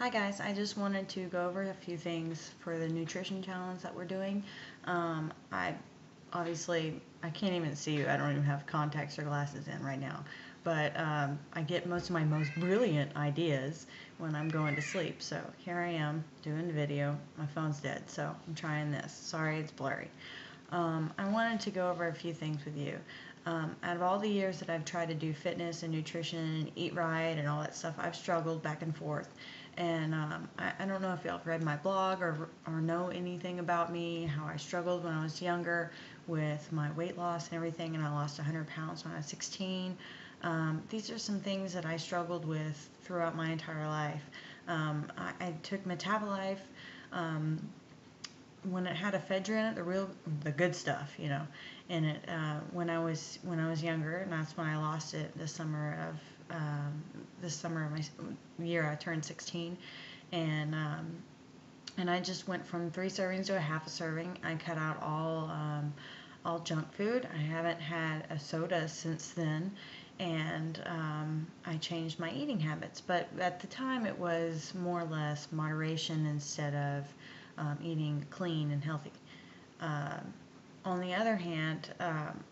Hi guys, I just wanted to go over a few things for the nutrition challenge that we're doing. I obviously I can't even see you. I don't even have contacts or glasses in right now. But I get most of my most brilliant ideas when I'm going to sleep. So here I am doing the video. My phone's dead, so I'm trying this. Sorry, it's blurry. I wanted to go over a few things with you. Out of all the years that I've tried to do fitness and nutrition and eat right and all that stuff, I've struggled back and forth. And I don't know if y'all have read my blog or know anything about me, how I struggled when I was younger with my weight loss and everything, and I lost 100 pounds when I was 16. These are some things that I struggled with throughout my entire life. I took Metabolife. When it had ephedra in it, the good stuff, in it. When I was younger, and that's when I lost it this summer of my year. I turned 16, and I just went from 3 servings to a half a serving. I cut out all junk food. I haven't had a soda since then, and I changed my eating habits. But at the time, it was more or less moderation instead of eating clean and healthy. On the other hand,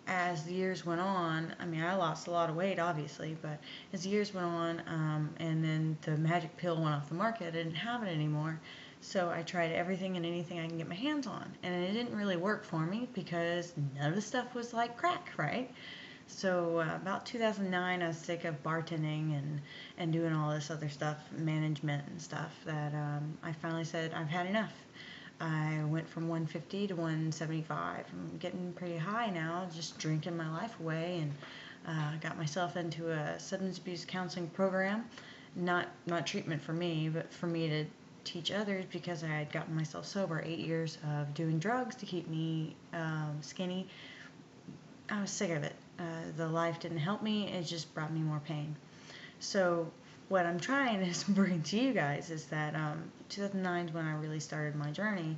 as the years went on, I mean, I lost a lot of weight, obviously, but as the years went on, and then the magic pill went off the market, I didn't have it anymore. So I tried everything and anything I can get my hands on, and it didn't really work for me because none of the stuff was like crack, right? So about 2009, I was sick of bartending and doing all this other stuff, management and stuff, that I finally said, I've had enough. I went from 150 to 175. I'm getting pretty high now, just drinking my life away, and got myself into a substance abuse counseling program. Not treatment for me, but for me to teach others, because I had gotten myself sober. 8 years of doing drugs to keep me skinny. I was sick of it. The life didn't help me. It just brought me more pain. So what I'm trying to bring to you guys is that 2009 is when I really started my journey,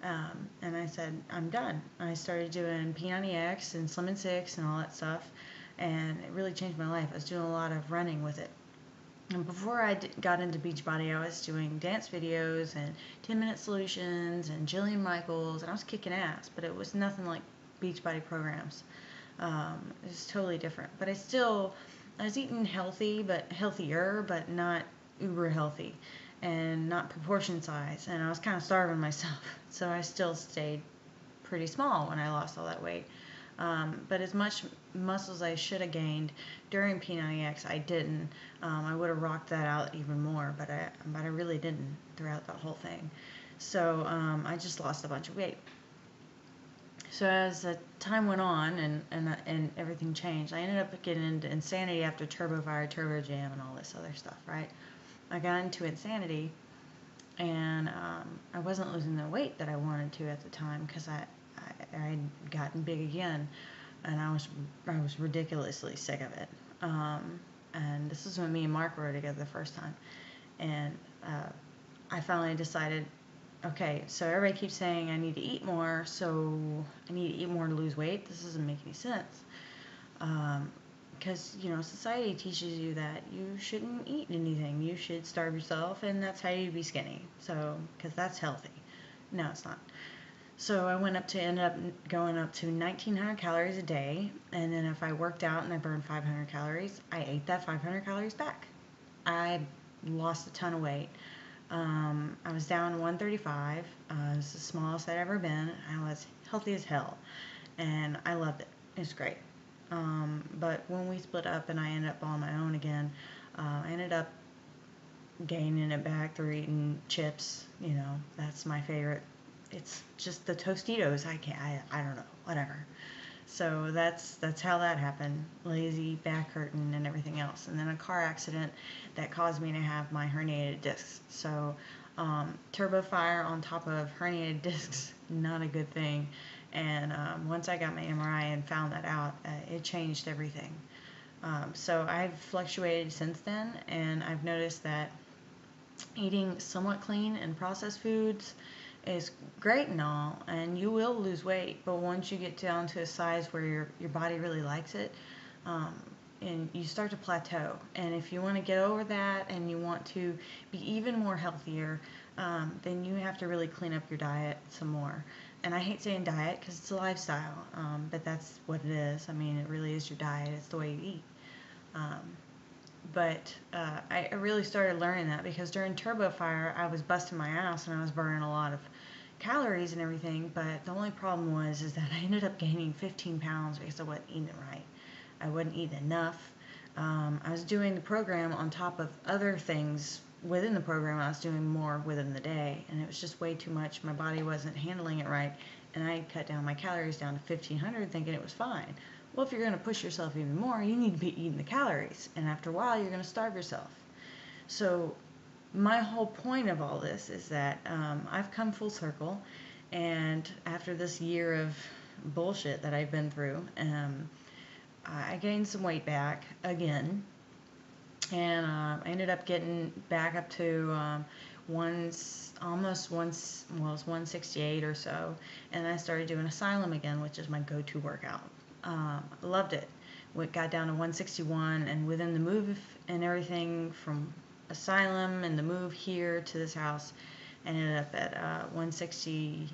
and I said, I'm done. I started doing P90X and Slim and Six and all that stuff, and it really changed my life. I was doing a lot of running with it. And before I got into Beachbody, I was doing dance videos and 10-minute solutions and Jillian Michaels, and I was kicking ass, but it was nothing like Beachbody programs. It was totally different. But I was eating healthy, but healthier, but not uber healthy, and not proportion size. And I was kind of starving myself. So I still stayed pretty small when I lost all that weight. But as much muscle as I should have gained during P90X, I didn't. I would have rocked that out even more, but I really didn't throughout that whole thing. So I just lost a bunch of weight. So as the time went on and everything changed, I ended up getting into Insanity after Turbo Fire, Turbo Jam, and all this other stuff, right? I got into Insanity, and I wasn't losing the weight that I wanted to at the time, because I'd gotten big again, and I was ridiculously sick of it. And this is when me and Mark were together the first time, and I finally decided, okay, so everybody keeps saying I need to eat more, so I need to eat more to lose weight. This doesn't make any sense. Because, society teaches you that you shouldn't eat anything. You should starve yourself, and that's how you be skinny. So, because that's healthy. No, it's not. So I ended up going up to 1,900 calories a day, and then if I worked out and I burned 500 calories, I ate that 500 calories back. I lost a ton of weight. I was down 135. It was the smallest I'd ever been. I was healthy as hell, and I loved it. It was great. But when we split up and I ended up on my own again, I ended up gaining it back through eating chips. That's my favorite. It's just the Tostitos. I don't know, whatever. So that's how that happened. Lazy, back hurting, and everything else. And then a car accident that caused me to have my herniated discs. So turbo fire on top of herniated discs, not a good thing. And once I got my MRI and found that out, it changed everything. So I've fluctuated since then, and I've noticed that eating somewhat clean and processed foods is great and all, and you will lose weight, but once you get down to a size where your body really likes it, and you start to plateau. And if you want to get over that and you want to be even more healthier, then you have to really clean up your diet some more. And I hate saying diet because it's a lifestyle, but that's what it is. I mean, it really is your diet. It's the way you eat. Um, but I really started learning that because during Turbo Fire, I was busting my ass and I was burning a lot of calories and everything. But the only problem was is that I ended up gaining 15 pounds because I wasn't eating right. I wasn't eating enough. I was doing the program on top of other things within the program. I was doing more within the day, and it was just way too much. My body wasn't handling it right, and I cut down my calories down to 1,500 thinking it was fine. Well, if you're going to push yourself even more, you need to be eating the calories, and after a while, you're going to starve yourself. So my whole point of all this is that I've come full circle, and after this year of bullshit that I've been through, I gained some weight back again, and I ended up getting back up to almost once, well, it was 168 or so, and I started doing Asylum again, which is my go-to workout. Loved it. Got down to 161, and within the move and everything from Asylum and the move here to this house, I ended up at 160.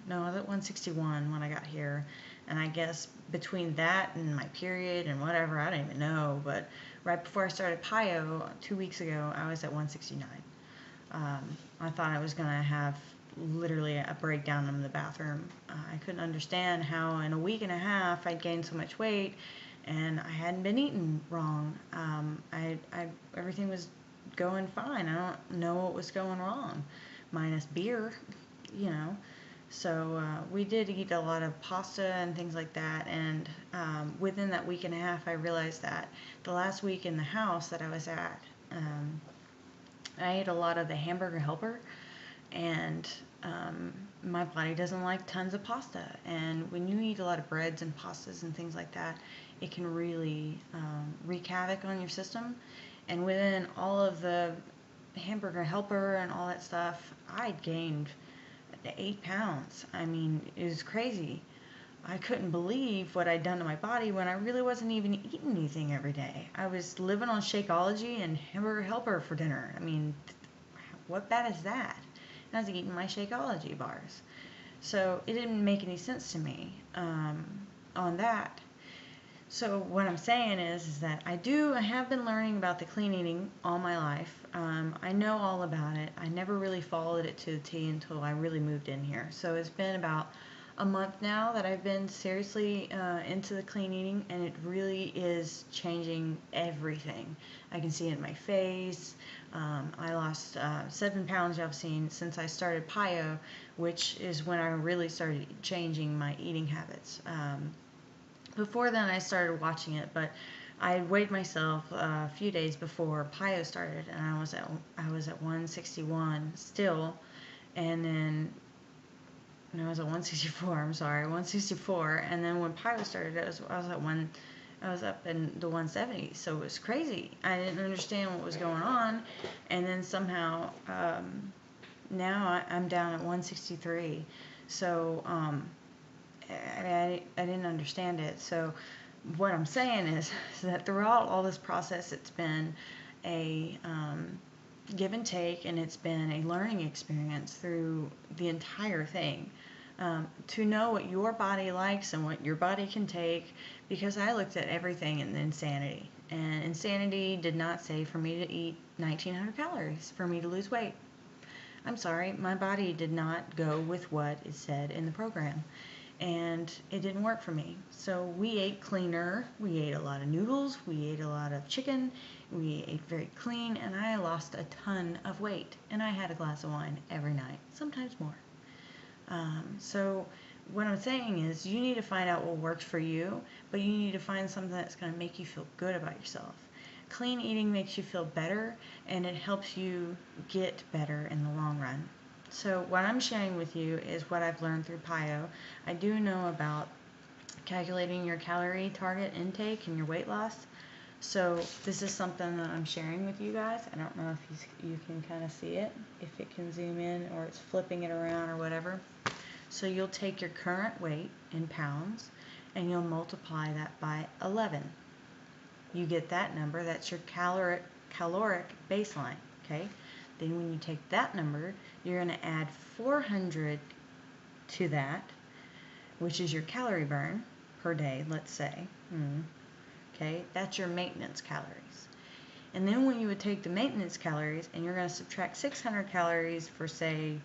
No, I was at 161 when I got here, and I guess between that and my period and whatever, I don't even know, but right before I started PIO 2 weeks ago, I was at 169. I thought I was going to have literally a breakdown in the bathroom. I couldn't understand how in a week and a half I'd gained so much weight, and I hadn't been eating wrong. Everything was going fine. I don't know what was going wrong, minus beer, you know. So we did eat a lot of pasta and things like that, and within that week and a half, I realized that the last week in the house that I was at, I ate a lot of the hamburger helper, and my body doesn't like tons of pasta. And when you eat a lot of breads and pastas and things like that, it can really wreak havoc on your system. And within all of the hamburger helper and all that stuff, I'd gained 8 pounds. I mean, it was crazy. I couldn't believe what I'd done to my body when I really wasn't even eating anything every day. I was living on Shakeology and hamburger helper for dinner. I mean, what bad is that? And I was eating my Shakeology bars. So it didn't make any sense to me on that. So what I'm saying is that I have been learning about the clean eating all my life. I know all about it. I never really followed it to the T until I really moved in here. So it's been about a month now that I've been seriously into the clean eating, and it really is changing everything. I can see it in my face. I lost 7 pounds, I've seen, since I started PIO, which is when I really started changing my eating habits. Before then, I started watching it, but I weighed myself a few days before PIO started, and I was at 161 still, and then no, I was at 164. I'm sorry, 164, and then when PIO started, I was up in the 170s, so it was crazy. I didn't understand what was going on, and then somehow now I'm down at 163. So I didn't understand it. So what I'm saying is that throughout all this process, it's been a give and take, and it's been a learning experience through the entire thing. To know what your body likes and what your body can take, because I looked at everything in Insanity, and Insanity did not say for me to eat 1,900 calories for me to lose weight. I'm sorry, my body did not go with what is said in the program, and it didn't work for me. So we ate cleaner, we ate a lot of noodles, we ate a lot of chicken, we ate very clean, and I lost a ton of weight, and I had a glass of wine every night, sometimes more. So what I'm saying is you need to find out what works for you, but you need to find something that's going to make you feel good about yourself. Clean eating makes you feel better, and it helps you get better in the long run. So what I'm sharing with you is what I've learned through PIO. I do know about calculating your calorie target intake and your weight loss. So this is something that I'm sharing with you guys. I don't know if you can kind of see it, if it can zoom in or it's flipping it around or whatever. So you'll take your current weight in pounds and you'll multiply that by 11. you get that number. That's your caloric baseline. Okay. Then when you take that number, you're going to add 400 to that, which is your calorie burn per day, let's say. Okay, that's your maintenance calories. And then when you would take the maintenance calories and you're going to subtract 600 calories for, say,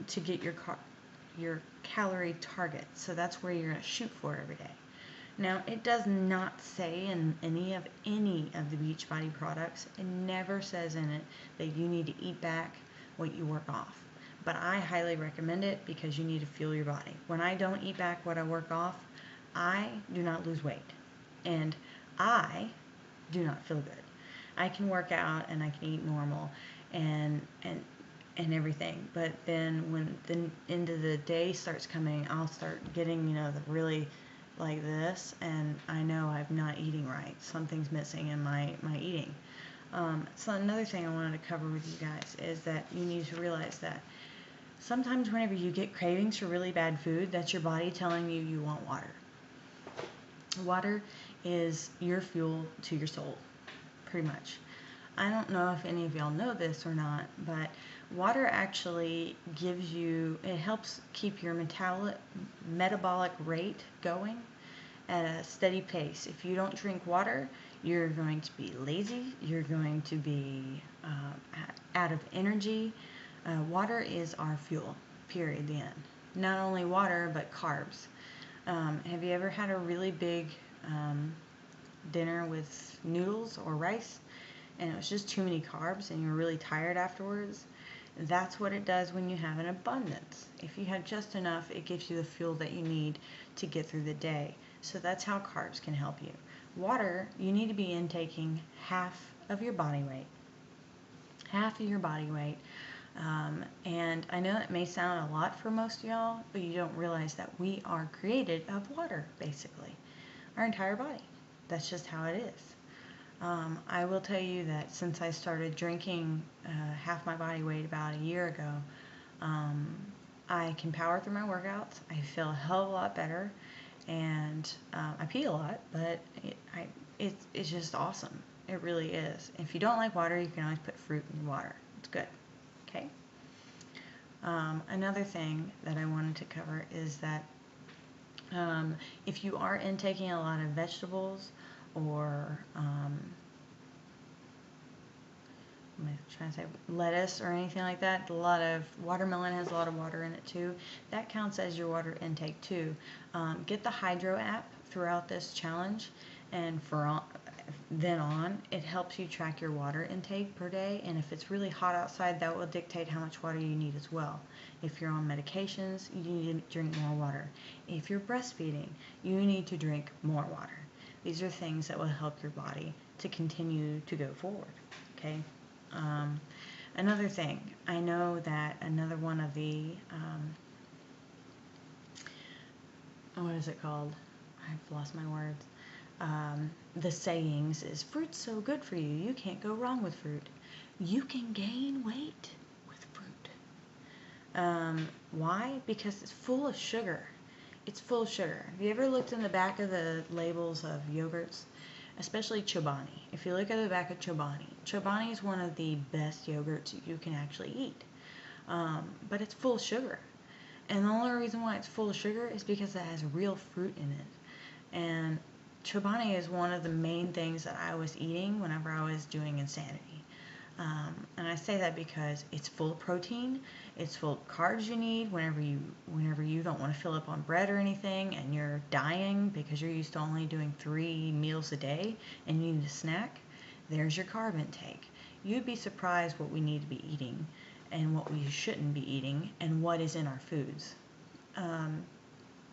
to get your calorie target. So that's where you're going to shoot for every day. Now, it does not say in any of the Beachbody products, it never says in it that you need to eat back what you work off. But I highly recommend it because you need to fuel your body. When I don't eat back what I work off, I do not lose weight. And I do not feel good. I can work out and I can eat normal and everything. But then when the end of the day starts coming, I'll start getting, the really like this, and I know I'm not eating right. Something's missing in my eating. So another thing I wanted to cover with you guys is that you need to realize that sometimes whenever you get cravings for really bad food, that's your body telling you want water. Water is your fuel to your soul, pretty much. I don't know if any of y'all know this or not, but water actually it helps keep your metabolic rate going at a steady pace. If you don't drink water, you're going to be lazy, you're going to be out of energy. Water is our fuel, period, the end. Not only water, but carbs. Have you ever had a really big dinner with noodles or rice, and it was just too many carbs and you were really tired afterwards? That's what it does when you have an abundance. If you have just enough, it gives you the fuel that you need to get through the day. So that's how carbs can help you. Water, you need to be intaking half of your body weight. Half of your body weight. And I know that may sound a lot for most of y'all, but you don't realize that we are created of water, basically. Our entire body. That's just how it is. I will tell you that since I started drinking half my body weight about a year ago, I can power through my workouts. I feel a hell of a lot better, and I pee a lot, but it's just awesome. It really is. If you don't like water, you can always put fruit in water. It's good. Okay? Another thing that I wanted to cover is that if you are intaking a lot of vegetables or I'm trying to say lettuce or anything like that, watermelon has a lot of water in it too. That counts as your water intake too. Get the Hydro app throughout this challenge, and then on, it helps you track your water intake per day, and if it's really hot outside, that will dictate how much water you need as well. If you're on medications, you need to drink more water. If you're breastfeeding, you need to drink more water. These are things that will help your body to continue to go forward. Okay. Another thing, I know that another one of the what is it called? I've lost my words. The sayings is, fruit's so good for you, you can't go wrong with fruit. You can gain weight with fruit. Why? Because it's full of sugar. It's full of sugar. Have you ever looked in the back of the labels of yogurts? Especially Chobani. If you look at the back of Chobani is one of the best yogurts you can actually eat. But it's full of sugar. And the only reason why it's full of sugar is because it has real fruit in it. And Chobani is one of the main things that I was eating whenever I was doing Insanity. And I say that because it's full of protein, it's full of carbs you need whenever you don't want to fill up on bread or anything, and you're dying because you're used to only doing 3 meals a day and you need a snack. There's your carb intake. You'd be surprised what we need to be eating and what we shouldn't be eating and what is in our foods.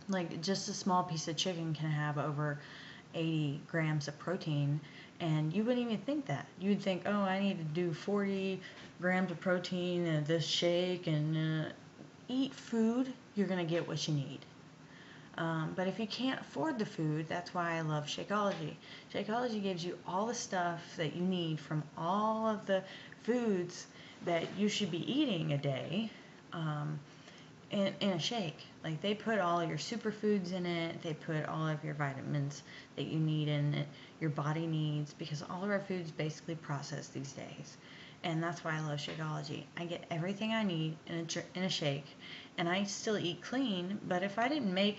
Like just a small piece of chicken can have over 80 grams of protein, and you wouldn't even think that. You'd think, oh, I need to do 40 grams of protein and this shake, and eat food, you're going to get what you need. But if you can't afford the food, that's why I love Shakeology. Shakeology gives you all the stuff that you need from all of the foods that you should be eating a day, in a shake. Like, they put all your superfoods in it. They put all of your vitamins that you need in it, your body needs, because all of our food's basically processed these days. And that's why I love Shakeology. I get everything I need in a shake, and I still eat clean. But if I didn't make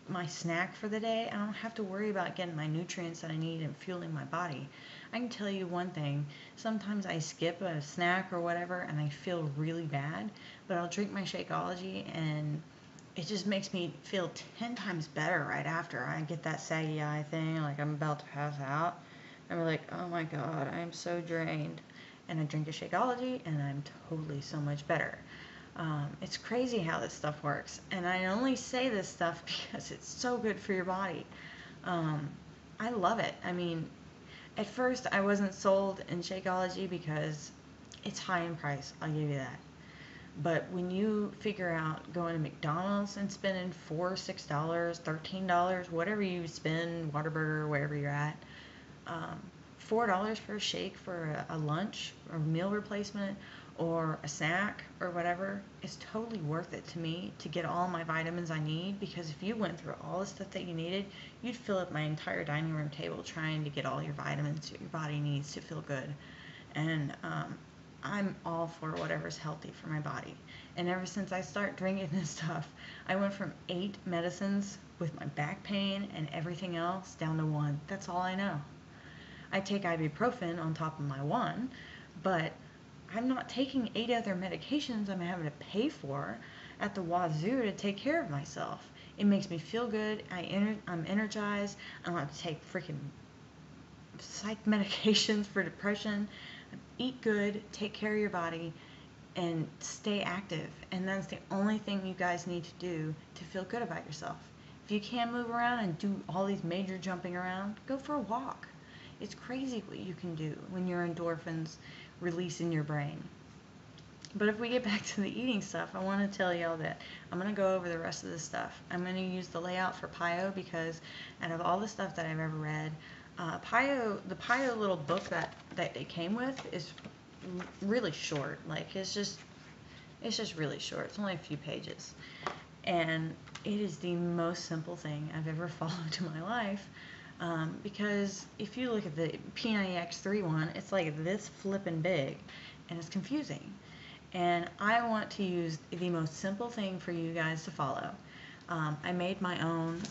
my snack for the day, I don't have to worry about getting my nutrients that I need and fueling my body. I can tell you one thing, sometimes I skip a snack or whatever and I feel really bad, but I'll drink my Shakeology and it just makes me feel 10 times better right after. I get that saggy eye thing, like I'm about to pass out. I'm like, oh my God, I'm so drained. And I drink a Shakeology and I'm totally so much better. It's crazy how this stuff works. And I only say this stuff because it's so good for your body. I love it. I mean, at first I wasn't sold in Shakeology because it's high in price. I'll give you that. But when you figure out going to McDonald's and spending $4, $6, $13, whatever you spend, Whataburger, wherever you're at, $4 for a shake for a lunch or meal replacement or a snack or whatever is totally worth it to me to get all my vitamins I need, because if you went through all the stuff that you needed, you'd fill up my entire dining room table trying to get all your vitamins your body needs to feel good. And I'm all for whatever's healthy for my body. And ever since I start drinking this stuff, I went from 8 medicines with my back pain and everything else down to 1. That's all I know. I take ibuprofen on top of my 1, but I'm not taking 8 other medications I'm having to pay for at the wazoo to take care of myself. It makes me feel good. I'm energized. I don't have to take freaking psych medications for depression. Eat good, take care of your body, and stay active. And that's the only thing you guys need to do to feel good about yourself. If you can't move around and do all these major jumping around, go for a walk. It's crazy what you can do when your endorphins release in your brain. But if we get back to the eating stuff, I want to tell y'all that I'm going to go over the rest of this stuff. I'm going to use the layout for PIO because out of all the stuff that I've ever read, the PIO little book that it came with is really short. Like, it's just really short. It's only a few pages. And it is the most simple thing I've ever followed in my life. Because if you look at the P90X3 one, it's like this flippin' big, and it's confusing. And I want to use the most simple thing for you guys to follow. I made my own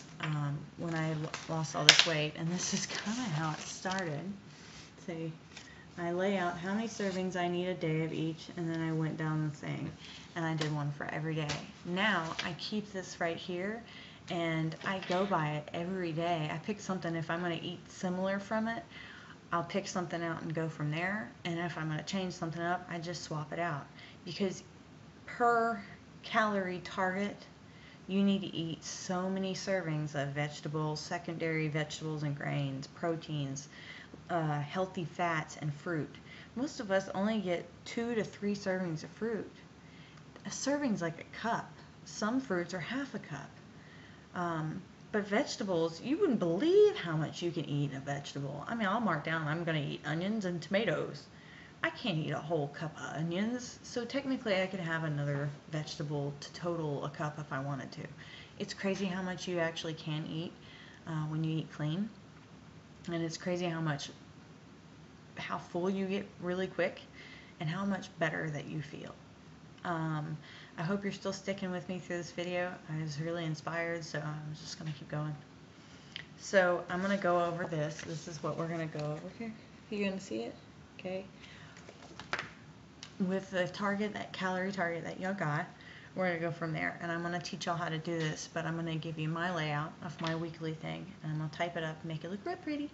when I lost all this weight, and this is kind of how it started. See, I lay out how many servings I need a day of each, and then I went down the thing, and I did one for every day. Now I keep this right here, and I go by it every day. I pick something. If I'm going to eat similar from it, I'll pick something out and go from there. And if I'm going to change something up, I just swap it out. Because per calorie target, you need to eat so many servings of vegetables, secondary vegetables and grains, proteins, healthy fats, and fruit. Most of us only get 2 to 3 servings of fruit. A serving's like a cup. Some fruits are half a cup. But vegetables, you wouldn't believe how much you can eat in a vegetable. I mean, I'll mark down I'm going to eat onions and tomatoes. I can't eat a whole cup of onions, so technically I could have another vegetable to total a cup if I wanted to. It's crazy how much you actually can eat when you eat clean, and it's crazy how full you get really quick and how much better that you feel. I hope you're still sticking with me through this video. I was really inspired, so I'm just going to keep going. So I'm going to go over this. This is what we're going to go over here. Are you going to see it? Okay. With the target, that calorie target that y'all got, we're going to go from there. And I'm going to teach y'all how to do this, but I'm going to give you my layout of my weekly thing. And I'm going to type it up, make it look real pretty.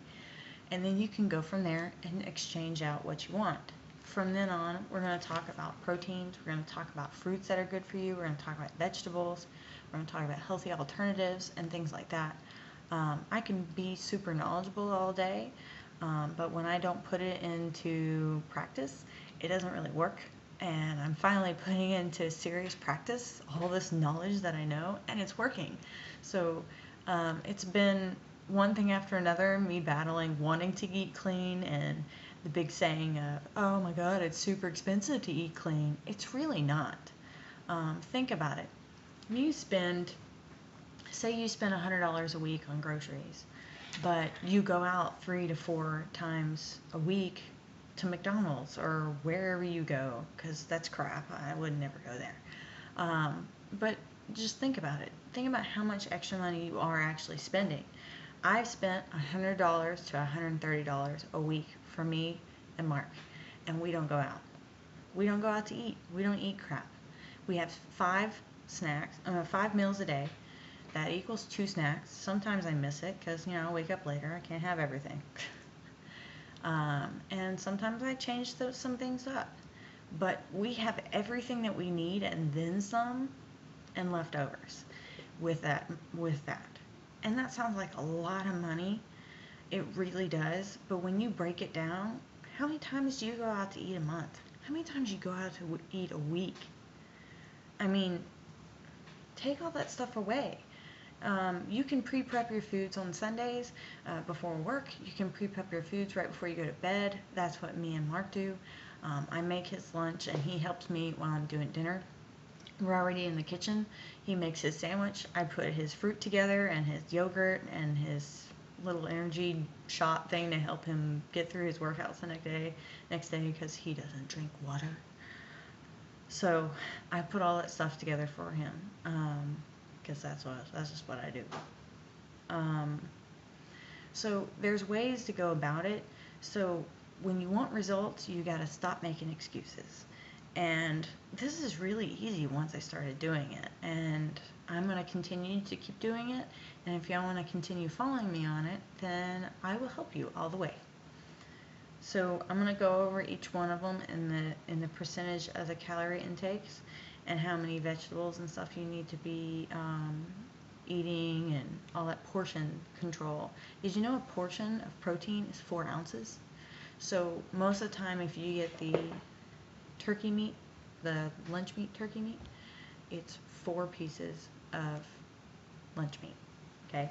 And then you can go from there and exchange out what you want. From then on, we're going to talk about proteins. We're going to talk about fruits that are good for you. We're going to talk about vegetables. We're going to talk about healthy alternatives and things like that. I can be super knowledgeable all day, but when I don't put it into practice, it doesn't really work. And I'm finally putting into serious practice all this knowledge that I know, and it's working. So it's been one thing after another, me battling wanting to eat clean and the big saying of, oh my God, it's super expensive to eat clean. It's really not. Think about it. you spend, say you spend $100 a week on groceries, but you go out 3 to 4 times a week to McDonald's or wherever you go, because that's crap. I would never go there. But just think about it. Think about how much extra money you are actually spending. I've spent $100 to $130 a week for me and Mark, and we don't go out. We don't go out to eat. We don't eat crap. We have 5 meals a day. That equals 2 snacks. Sometimes I miss it because, I wake up later. I can't have everything. And sometimes I change some things up. But we have everything that we need and then some and leftovers with that. And that sounds like a lot of money. It really does. But when you break it down, how many times do you go out to eat a month? How many times do you go out to eat a week? I mean, take all that stuff away. You can pre-prep your foods on Sundays before work. You can pre-prep your foods right before you go to bed. That's what me and Mark do. I make his lunch and he helps me while I'm doing dinner. We're already in the kitchen. He makes his sandwich. I put his fruit together and his yogurt and his little energy shot thing to help him get through his workouts the next day because he doesn't drink water. So I put all that stuff together for him because that's just what I do. So there's ways to go about it. So when you want results, you got to stop making excuses. And this is really easy once I started doing it. And I'm going to continue to keep doing it. And if y'all want to continue following me on it, then I will help you all the way. So I'm going to go over each one of them in the percentage of the calorie intakes and how many vegetables and stuff you need to be eating and all that portion control. Did you know a portion of protein is 4 ounces? So most of the time if you get the turkey meat, the lunch meat turkey meat, it's 4 pieces of lunch meat, okay?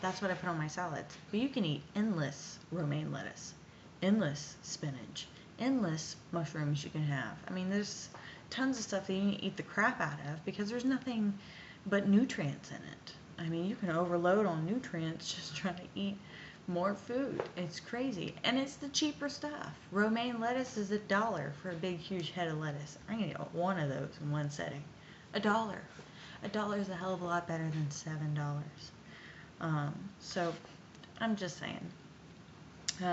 That's what I put on my salads. But you can eat endless romaine lettuce, endless spinach, endless mushrooms you can have. I mean, there's tons of stuff that you can eat the crap out of because there's nothing but nutrients in it. I mean, you can overload on nutrients just trying to eat more food. It's crazy. And it's the cheaper stuff. Romaine lettuce is $1 for a big, huge head of lettuce. I can eat one of those in one setting. $1. $1 is a hell of a lot better than $7. So I'm just saying.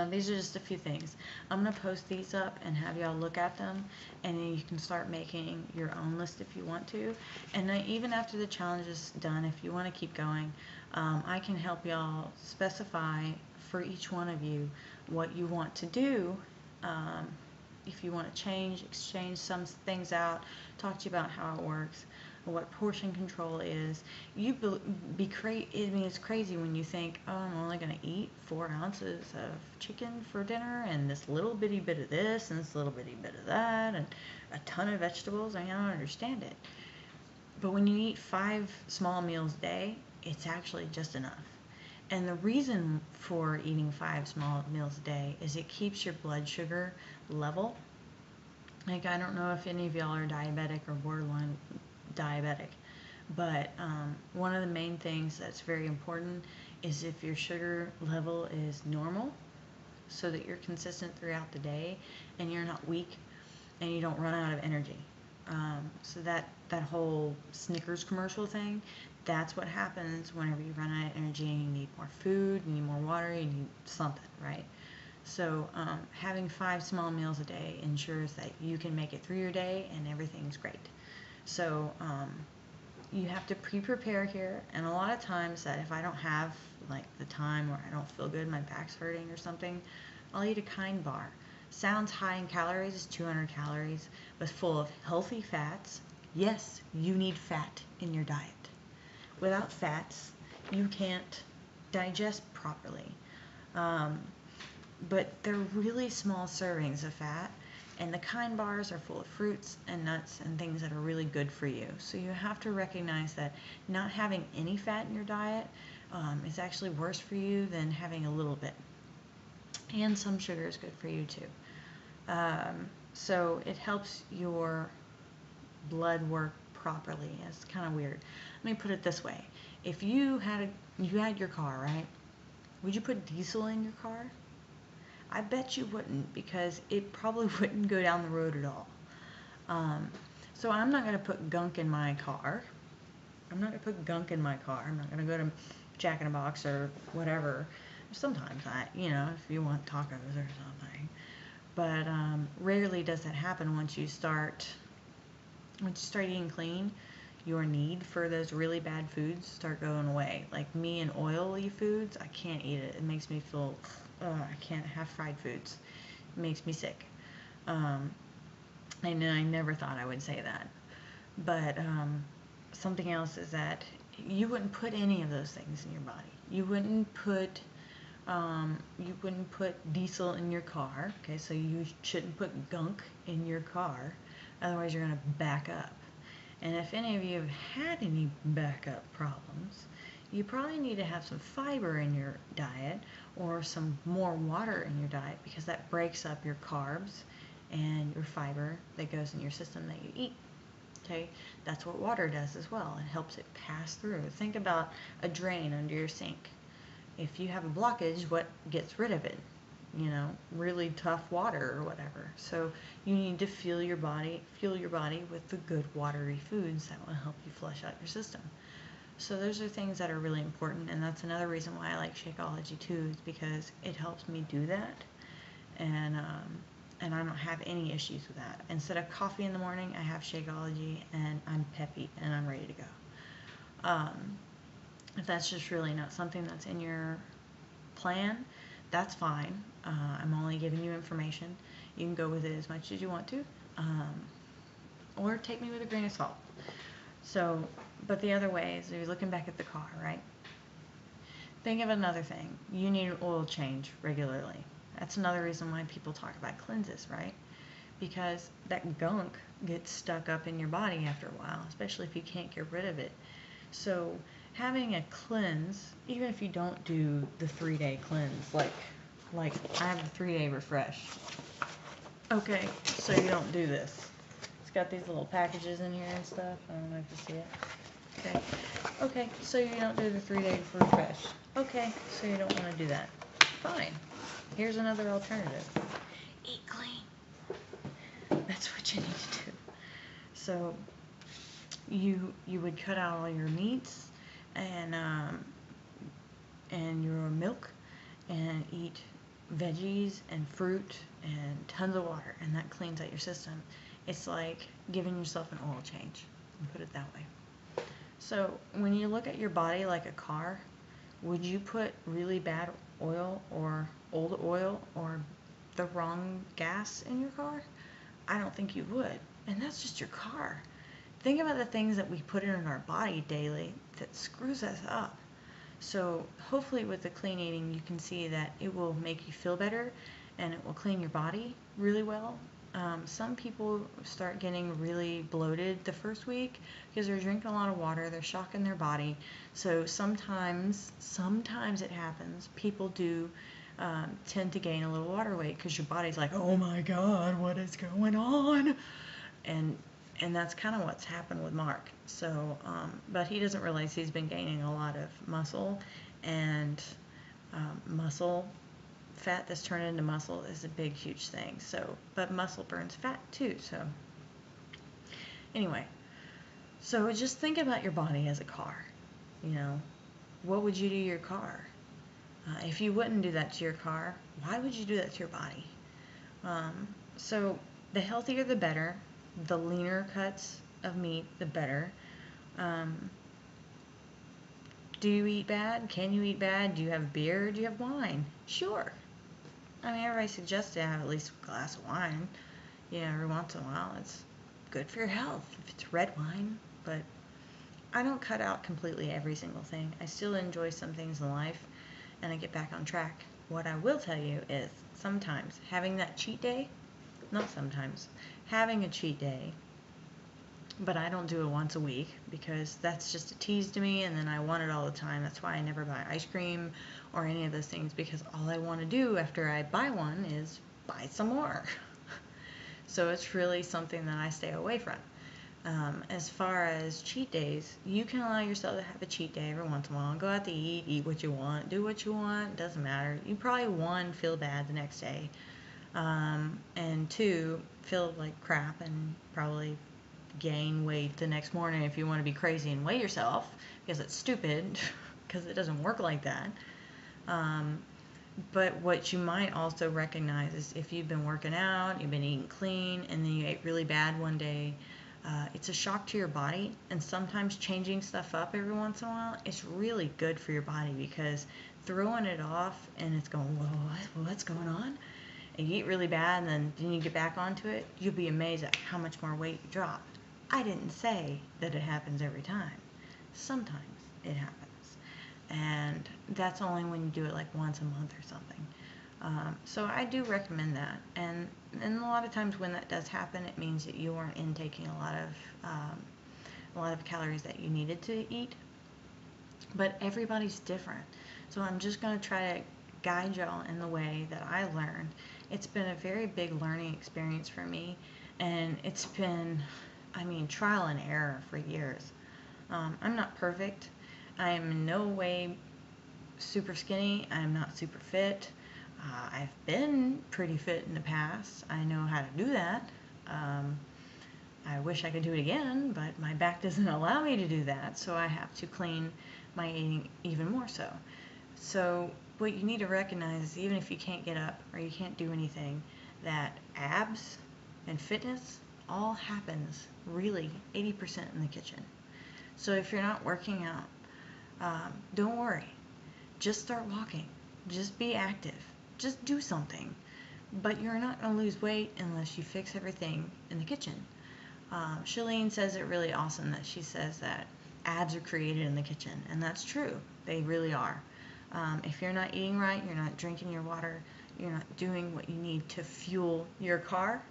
These are just a few things. I'm going to post these up and have y'all look at them, and then you can start making your own list if you want to. And even after the challenge is done, if you want to keep going, I can help y'all specify for each one of you what you want to do. If you want to exchange some things out, talk to you about how it works, what portion control is. I mean, it's crazy when you think, oh, I'm only going to eat 4 ounces of chicken for dinner and this little bitty bit of this and this little bitty bit of that and a ton of vegetables. I mean, I don't understand it. But when you eat 5 small meals a day, it's actually just enough. And the reason for eating 5 small meals a day is it keeps your blood sugar level. Like, I don't know if any of y'all are diabetic or borderline diabetic, but one of the main things that's very important is if your sugar level is normal, so that you're consistent throughout the day and you're not weak and you don't run out of energy. So that whole Snickers commercial thing, that's what happens whenever you run out of energy and you need more food, you need more water, you need something, right? So having 5 small meals a day ensures that you can make it through your day and everything's great. So you have to pre-prepare here, and a lot of times that if I don't have like the time or I don't feel good, my back's hurting or something, I'll eat a Kind bar. Sounds high in calories, it's 200 calories, but full of healthy fats. Yes, you need fat in your diet. Without fats, you can't digest properly. But they're really small servings of fat, and the Kind bars are full of fruits and nuts and things that are really good for you. So you have to recognize that not having any fat in your diet is actually worse for you than having a little bit. And some sugar is good for you too. So it helps your blood work properly. It's kind of weird. Let me put it this way. If you had your car, right? Would you put diesel in your car? I bet you wouldn't, because it probably wouldn't go down the road at all. So I'm not going to put gunk in my car. I'm not going to put gunk in my car. I'm not going to go to Jack in the Box or whatever. Sometimes if you want tacos or something. But rarely does that happen once you start eating clean. Your need for those really bad foods start going away. Like me and oily foods, I can't eat it. It makes me feel, I can't have fried foods. It makes me sick. And I never thought I would say that. But something else is that you wouldn't put any of those things in your body. You wouldn't put diesel in your car. Okay, so you shouldn't put gunk in your car. Otherwise, you're going to back up. And if any of you have had any backup problems, you probably need to have some fiber in your diet or some more water in your diet, because that breaks up your carbs and your fiber that goes in your system that you eat. Okay, that's what water does as well. It helps it pass through. Think about a drain under your sink. If you have a blockage, what gets rid of it? Really tough water or whatever. So you need to fuel your body with the good watery foods that will help you flush out your system. So those are things that are really important, and that's another reason why I like Shakeology too, is because it helps me do that, and I don't have any issues with that. Instead of coffee in the morning, I have Shakeology, and I'm peppy and I'm ready to go. If that's just really not something that's in your plan, that's fine. I'm only giving you information. You can go with it as much as you want to, or take me with a grain of salt. So, but the other way is, if you're looking back at the car, right? Think of another thing. You need an oil change regularly. That's another reason why people talk about cleanses, right? Because that gunk gets stuck up in your body after a while, especially if you can't get rid of it. So having a cleanse, even if you don't do the 3-day cleanse, like I have a 3-day refresh. Okay, so you don't do this. It's got these little packages in here and stuff. I don't know if you see it. Okay, so you don't do the 3-day refresh. Okay, so you don't want to do that. Fine. Here's another alternative. Eat clean. That's what you need to do. So you would cut out all your meats and your milk, and eat veggies and fruit and tons of water, and that cleans out your system. It's like giving yourself an oil change, put it that way. So when you look at your body like a car, would you put really bad oil or old oil or the wrong gas in your car? I don't think you would. And that's just your car. Think about the things that we put in our body daily that screws us up. So hopefully with the clean eating, you can see that it will make you feel better, and it will clean your body really well. Some people start getting really bloated the first week because they're drinking a lot of water, they're shocking their body. So sometimes it happens. People do tend to gain a little water weight because your body's like, oh my God, what is going on? And that's kind of what's happened with Mark. So, but he doesn't realize he's been gaining a lot of muscle, and muscle fat that's turned into muscle is a big, huge thing. So, but muscle burns fat too. So, anyway, so just think about your body as a car. What would you do to your car? If you wouldn't do that to your car, why would you do that to your body? So, the healthier the better. The leaner cuts of meat, the better. Do you eat bad? Can you eat bad? Do you have beer? Do you have wine? Sure. I mean, everybody suggests to have at least a glass of wine, every once in a while. It's good for your health if it's red wine. But I don't cut out completely every single thing. I still enjoy some things in life, and I get back on track. What I will tell you is sometimes having that cheat day, not sometimes, having a cheat day, but I don't do it once a week because that's just a tease to me, and then I want it all the time. That's why I never buy ice cream or any of those things, because all I want to do after I buy one is buy some more. So it's really something that I stay away from. As far as cheat days, you can allow yourself to have a cheat day every once in a while. Go out to eat what you want, do what you want, doesn't matter. You probably, one, feel bad the next day, and two, feel like crap and probably gain weight the next morning if you want to be crazy and weigh yourself, because it's stupid, because it doesn't work like that. Um, but what you might also recognize is if you've been working out, you've been eating clean, and then you ate really bad one day, it's a shock to your body. And sometimes changing stuff up every once in a while, it's really good for your body, because throwing it off and it's going, whoa, what's going on? And you eat really bad, and then you get back onto it, you'll be amazed at how much more weight you drop. I didn't say that it happens every time. Sometimes it happens. And that's only when you do it like once a month or something. So I do recommend that. And a lot of times when that does happen, it means that you weren't intaking a lot of calories that you needed to eat. But everybody's different. So I'm just going to try to guide y'all in the way that I learned. It's been a very big learning experience for me. And it's been, trial and error for years. I'm not perfect. I am in no way super skinny. I'm not super fit. I've been pretty fit in the past. I know how to do that. I wish I could do it again, but my back doesn't allow me to do that, so I have to clean my eating even more so. So what you need to recognize is, even if you can't get up or you can't do anything, that abs and fitness all happens really 80% in the kitchen. So if you're not working out, don't worry. Just start walking. Just be active. Just do something. But you're not going to lose weight unless you fix everything in the kitchen. Shalene says it really awesome that she says that abs are created in the kitchen. And that's true. They really are. If you're not eating right, you're not drinking your water, you're not doing what you need to fuel your car,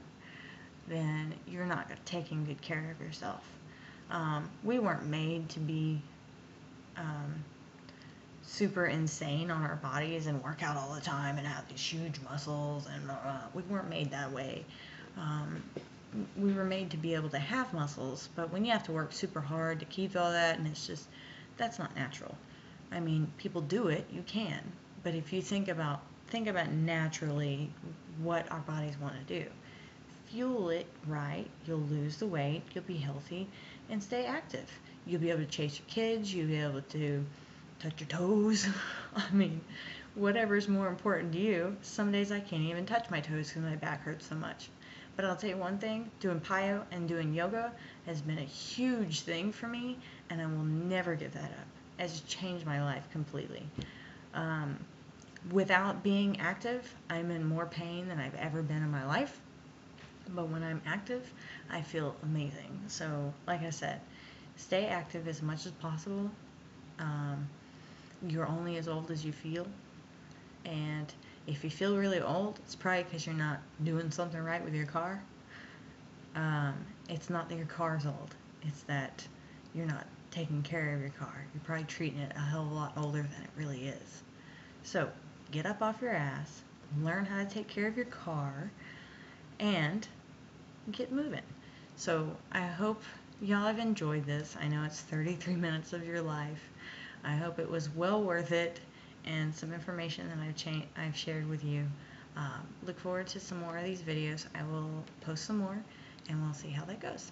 then you're not taking good care of yourself. We weren't made to be super insane on our bodies and work out all the time and have these huge muscles, and we weren't made that way. We were made to be able to have muscles, but when you have to work super hard to keep all that, and it's just, that's not natural. People do it, you can, but if you think about naturally what our bodies want to do, fuel it right, you'll lose the weight, you'll be healthy, and stay active. You'll be able to chase your kids, you'll be able to touch your toes. Whatever's more important to you. Some days I can't even touch my toes because my back hurts so much. But I'll tell you one thing, doing PiYo and doing yoga has been a huge thing for me, and I will never give that up. It has changed my life completely. Without being active, I'm in more pain than I've ever been in my life. But when I'm active, I feel amazing. So, like I said, stay active as much as possible. You're only as old as you feel. And if you feel really old, it's probably because you're not doing something right with your car. It's not that your car's old. It's that you're not taking care of your car. You're probably treating it a hell of a lot older than it really is. So, get up off your ass, learn how to take care of your car, and get moving. So, I hope y'all have enjoyed this. I know it's 33 minutes of your life. I hope it was well worth it, and some information that I've shared with you. Look forward to some more of these videos. I will post some more, and we'll see how that goes.